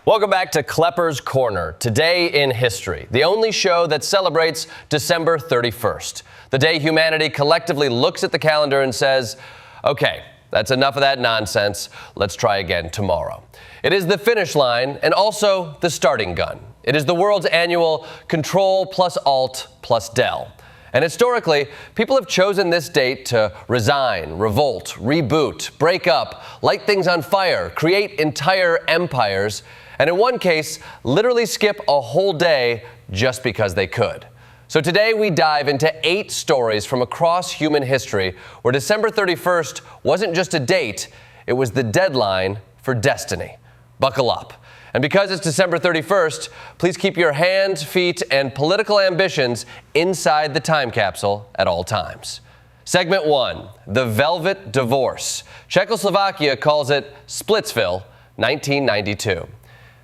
Welcome back to Klepper's Corner, Today in History, the only show that celebrates December 31st, the day humanity collectively looks at the calendar and says, okay, that's enough of that nonsense, let's try again tomorrow. It is the finish line and also the starting gun. It is the world's annual Control plus Alt plus Del. And historically, people have chosen this date to resign, revolt, reboot, break up, light things on fire, create entire empires, and in one case, literally skip a whole day just because they could. So today we dive into 8 stories from across human history where December 31st wasn't just a date, it was the deadline for destiny. Buckle up. And because it's December 31st, please keep your hands, feet, and political ambitions inside the time capsule at all times. Segment 1, the Velvet Divorce. Czechoslovakia calls it Splitsville, 1992.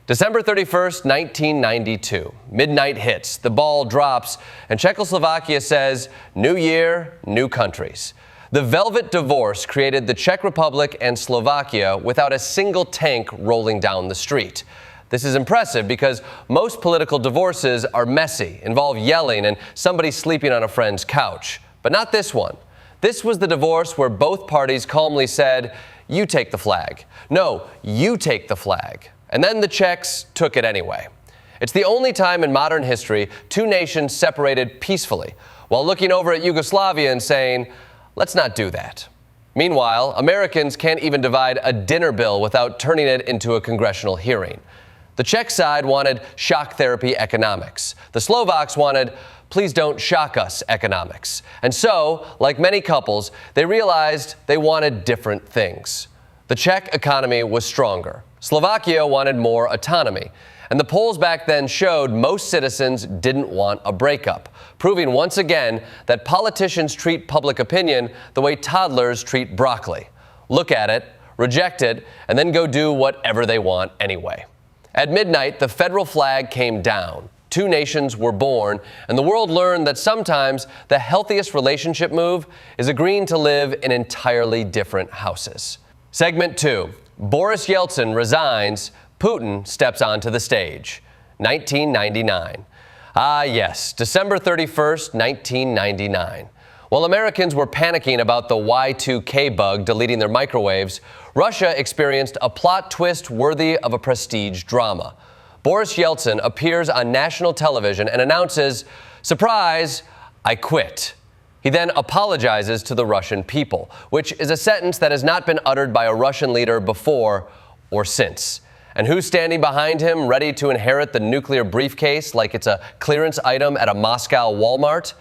December 31st, 1992. Midnight hits, the ball drops, and Czechoslovakia says, new year, new countries. The Velvet Divorce created the Czech Republic and Slovakia without a single tank rolling down the street. This is impressive because most political divorces are messy, involve yelling and somebody sleeping on a friend's couch. But not this one. This was the divorce where both parties calmly said, you take the flag. No, you take the flag. And then the Czechs took it anyway. It's the only time in modern history 2 nations separated peacefully while looking over at Yugoslavia and saying, let's not do that. Meanwhile, Americans can't even divide a dinner bill without turning it into a congressional hearing. The Czech side wanted shock therapy economics. The Slovaks wanted please don't shock us economics. And so, like many couples, they realized they wanted different things. The Czech economy was stronger. Slovakia wanted more autonomy. And the polls back then showed most citizens didn't want a breakup, proving once again that politicians treat public opinion the way toddlers treat broccoli. Look at it, reject it, and then go do whatever they want anyway. At midnight, the federal flag came down. 2 nations were born, and the world learned that sometimes the healthiest relationship move is agreeing to live in entirely different houses. Segment 2. Boris Yeltsin resigns, Putin steps onto the stage. 1999. Ah yes, December 31st, 1999. While Americans were panicking about the Y2K bug deleting their microwaves, Russia experienced a plot twist worthy of a prestige drama. Boris Yeltsin appears on national television and announces, surprise, I quit. He then apologizes to the Russian people, which is a sentence that has not been uttered by a Russian leader before or since. And who's standing behind him, ready to inherit the nuclear briefcase like it's a clearance item at a Moscow Walmart?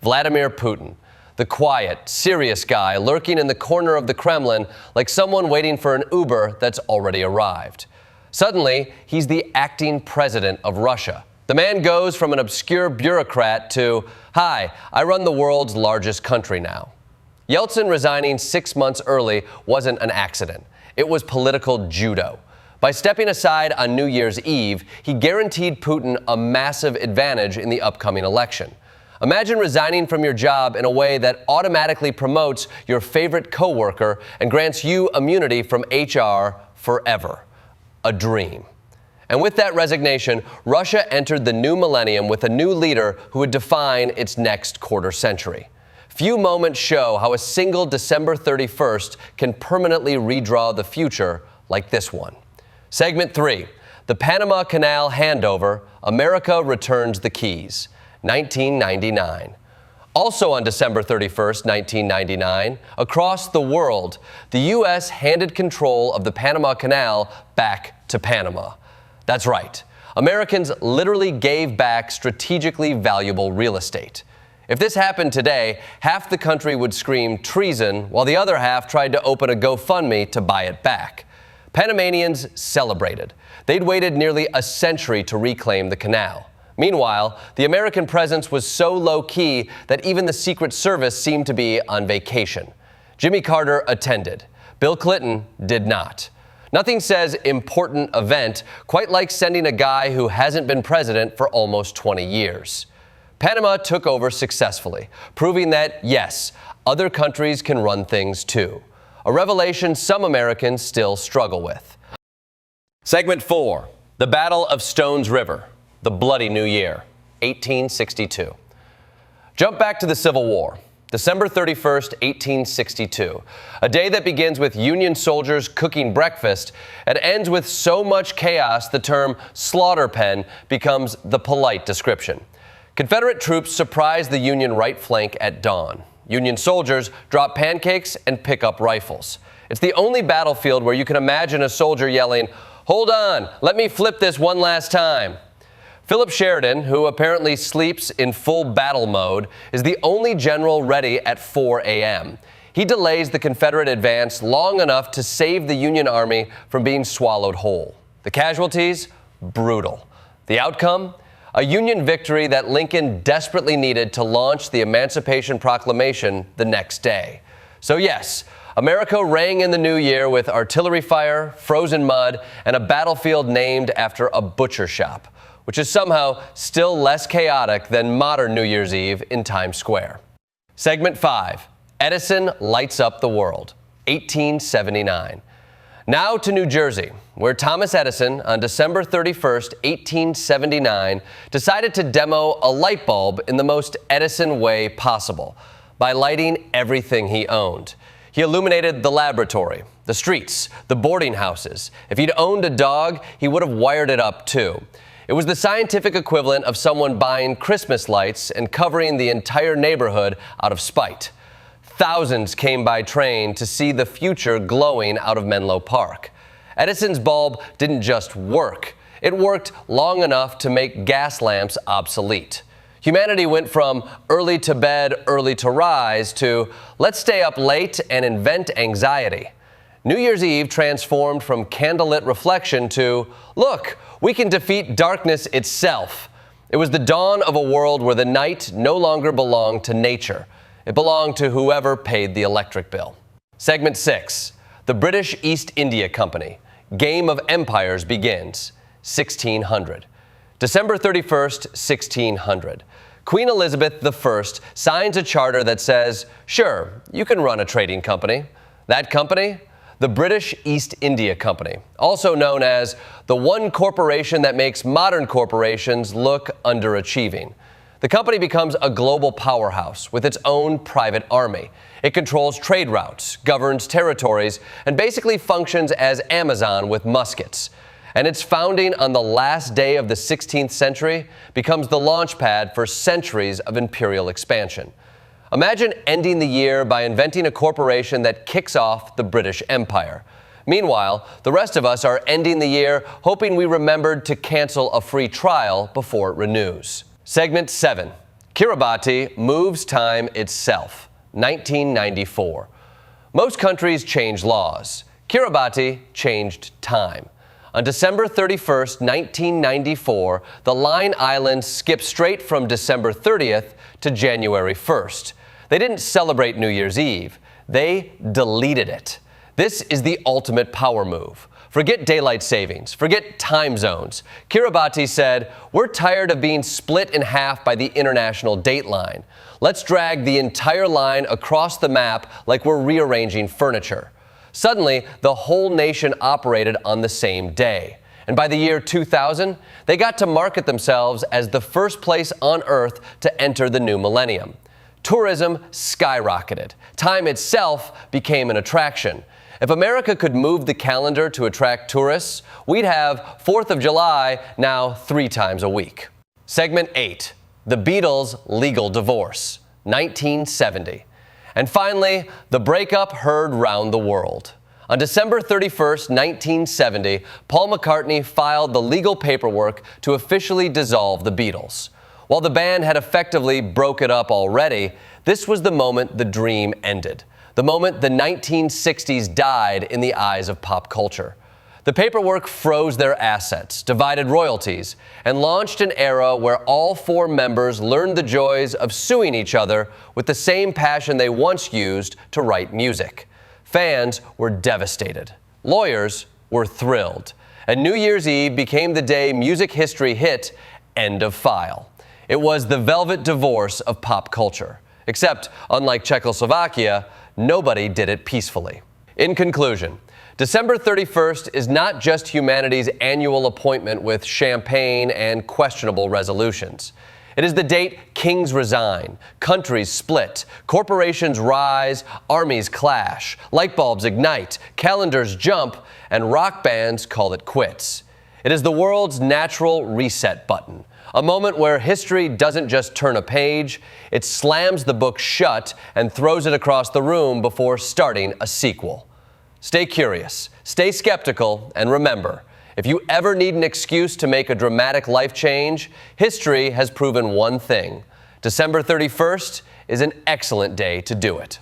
Vladimir Putin, the quiet, serious guy lurking in the corner of the Kremlin like someone waiting for an Uber that's already arrived. Suddenly, he's the acting president of Russia. The man goes from an obscure bureaucrat to, hi, I run the world's largest country now. Yeltsin resigning 6 months early wasn't an accident. It was political judo. By stepping aside on New Year's Eve, he guaranteed Putin a massive advantage in the upcoming election. Imagine resigning from your job in a way that automatically promotes your favorite coworker and grants you immunity from HR forever. A dream. And with that resignation, Russia entered the new millennium with a new leader who would define its next quarter century. Few moments show how a single December 31st can permanently redraw the future like this one. Segment 3, the Panama Canal handover, America returns the keys, 1999. Also on December 31st, 1999, across the world, the U.S. handed control of the Panama Canal back to Panama. That's right. Americans literally gave back strategically valuable real estate. If this happened today, half the country would scream treason, while the other half tried to open a GoFundMe to buy it back. Panamanians celebrated. They'd waited nearly a century to reclaim the canal. Meanwhile, the American presence was so low-key that even the Secret Service seemed to be on vacation. Jimmy Carter attended. Bill Clinton did not. Nothing says important event quite like sending a guy who hasn't been president for almost 20 years. Panama took over successfully, proving that, yes, other countries can run things too. A revelation some Americans still struggle with. Segment 4. The Battle of Stones River, the Bloody New Year, 1862. Jump back to the Civil War, December 31st, 1862, a day that begins with Union soldiers cooking breakfast and ends with so much chaos the term slaughter pen becomes the polite description. Confederate troops surprise the Union right flank at dawn. Union soldiers drop pancakes and pick up rifles. It's the only battlefield where you can imagine a soldier yelling, "Hold on, let me flip this one last time." Philip Sheridan, who apparently sleeps in full battle mode, is the only general ready at 4 a.m. He delays the Confederate advance long enough to save the Union Army from being swallowed whole. The casualties? Brutal. The outcome? A Union victory that Lincoln desperately needed to launch the Emancipation Proclamation the next day. So yes, America rang in the new year with artillery fire, frozen mud, and a battlefield named after a butcher shop, which is somehow still less chaotic than modern New Year's Eve in Times Square. Segment 5. Edison lights up the world, 1879. Now to New Jersey, where Thomas Edison, on December 31st, 1879, decided to demo a light bulb in the most Edison way possible, by lighting everything he owned. He illuminated the laboratory, the streets, the boarding houses. If he'd owned a dog, he would have wired it up too. It was the scientific equivalent of someone buying Christmas lights and covering the entire neighborhood out of spite. Thousands came by train to see the future glowing out of Menlo Park. Edison's bulb didn't just work. It worked long enough to make gas lamps obsolete. Humanity went from early to bed, early to rise to let's stay up late and invent anxiety. New Year's Eve transformed from candlelit reflection to, look, we can defeat darkness itself. It was the dawn of a world where the night no longer belonged to nature. It belonged to whoever paid the electric bill. Segment 6. The British East India Company. Game of Empires begins. 1600. December 31st, 1600. Queen Elizabeth I signs a charter that says, sure, you can run a trading company. That company? The British East India Company, also known as the one corporation that makes modern corporations look underachieving. The company becomes a global powerhouse with its own private army. It controls trade routes, governs territories, and basically functions as Amazon with muskets. And its founding on the last day of the 16th century becomes the launch pad for centuries of imperial expansion. Imagine ending the year by inventing a corporation that kicks off the British Empire. Meanwhile, the rest of us are ending the year hoping we remembered to cancel a free trial before it renews. Segment 7. Kiribati moves time itself, 1994. Most countries change laws. Kiribati changed time. On December 31st, 1994, the Line Islands skipped straight from December 30th to January 1st. They didn't celebrate New Year's Eve. They deleted it. This is the ultimate power move. Forget daylight savings. Forget time zones. Kiribati said, we're tired of being split in half by the international date line. Let's drag the entire line across the map like we're rearranging furniture. Suddenly, the whole nation operated on the same day. And by the year 2000, they got to market themselves as the first place on Earth to enter the new millennium. Tourism skyrocketed. Time itself became an attraction. If America could move the calendar to attract tourists, we'd have 4th of July now 3 times a week. Segment 8. The Beatles' legal divorce, 1970. And finally, the breakup heard round the world. On December 31st, 1970, Paul McCartney filed the legal paperwork to officially dissolve the Beatles. While the band had effectively broke it up already, this was the moment the dream ended. The moment the 1960s died in the eyes of pop culture. The paperwork froze their assets, divided royalties, and launched an era where all 4 members learned the joys of suing each other with the same passion they once used to write music. Fans were devastated. Lawyers were thrilled. And New Year's Eve became the day music history hit end of file. It was the velvet divorce of pop culture. Except, unlike Czechoslovakia, nobody did it peacefully. In conclusion, December 31st is not just humanity's annual appointment with champagne and questionable resolutions. It is the date kings resign, countries split, corporations rise, armies clash, light bulbs ignite, calendars jump, and rock bands call it quits. It is the world's natural reset button, a moment where history doesn't just turn a page, it slams the book shut and throws it across the room before starting a sequel. Stay curious, stay skeptical, and remember, if you ever need an excuse to make a dramatic life change, history has proven one thing: December 31st is an excellent day to do it.